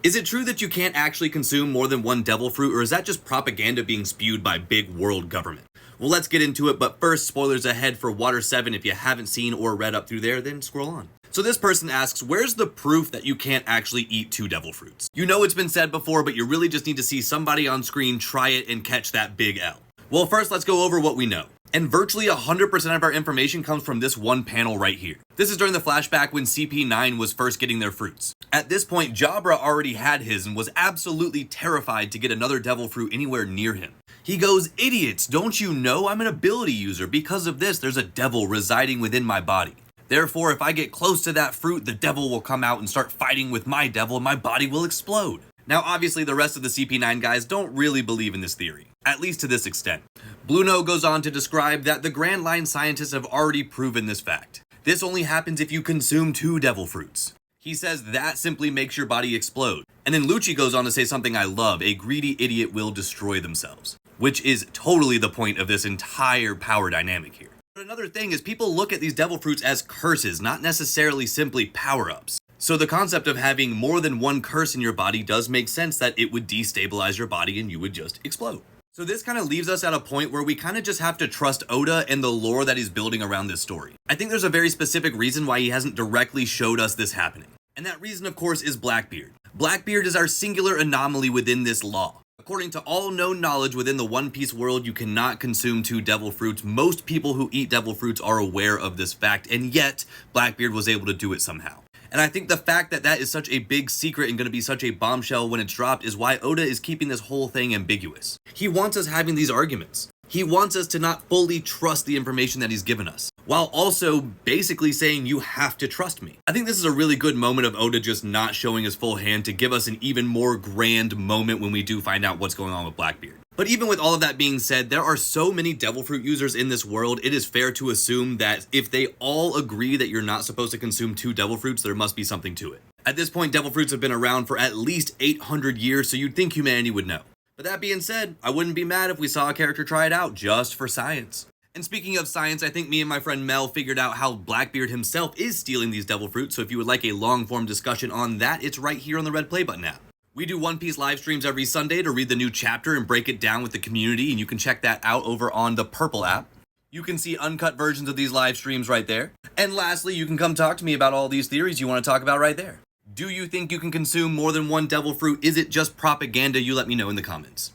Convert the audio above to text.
Is it true that you can't actually consume more than one devil fruit, or is that just propaganda being spewed by big world government? Well, let's get into it, but first, spoilers ahead for Water 7. If you haven't seen or read up through there, then scroll on. So this person asks, where's the proof that you can't actually eat 2 devil fruits? You know it's been said before, but you really just need to see somebody on screen try it and catch that big L. Well, first let's go over what we know. And virtually 100% of our information comes from this one panel right here. This is during the flashback when CP9 was first getting their fruits. At this point, Jabra already had his and was absolutely terrified to get another devil fruit anywhere near him. He goes, "Idiots, don't you know I'm an ability user? Because of this, there's a devil residing within my body. Therefore, if I get close to that fruit, the devil will come out and start fighting with my devil and my body will explode." Now, obviously, the rest of the CP9 guys don't really believe in this theory, at least to this extent. Blueno goes on to describe that the Grand Line scientists have already proven this fact. This only happens if you consume 2 devil fruits. He says that simply makes your body explode. And then Lucci goes on to say something I love: a greedy idiot will destroy themselves. Which is totally the point of this entire power dynamic here. But another thing is people look at these devil fruits as curses, not necessarily simply power-ups. So the concept of having more than one curse in your body does make sense, that it would destabilize your body and you would just explode. So this kind of leaves us at a point where we kind of just have to trust Oda and the lore that he's building around this story. I think there's a very specific reason why he hasn't directly showed us this happening. And that reason, of course, is Blackbeard. Blackbeard is our singular anomaly within this law. According to all known knowledge within the One Piece world, you cannot consume 2 devil fruits. Most people who eat devil fruits are aware of this fact, and yet Blackbeard was able to do it somehow. And I think the fact that that is such a big secret and going to be such a bombshell when it's dropped is why Oda is keeping this whole thing ambiguous. He wants us having these arguments. He wants us to not fully trust the information that he's given us, while also basically saying you have to trust me. I think this is a really good moment of Oda just not showing his full hand to give us an even more grand moment when we do find out what's going on with Blackbeard. But even with all of that being said, there are so many devil fruit users in this world, it is fair to assume that if they all agree that you're not supposed to consume 2 devil fruits, there must be something to it. At this point, devil fruits have been around for at least 800 years, so you'd think humanity would know. But that being said, I wouldn't be mad if we saw a character try it out just for science. And speaking of science, I think me and my friend Mel figured out how Blackbeard himself is stealing these devil fruits, so if you would like a long-form discussion on that, it's right here on the red play button app. We do One Piece live streams every Sunday to read the new chapter and break it down with the community, and you can check that out over on the Purple app. You can see uncut versions of these live streams right there. And lastly, you can come talk to me about all these theories you want to talk about right there. Do you think you can consume more than 1 devil fruit? Is it just propaganda? You let me know in the comments.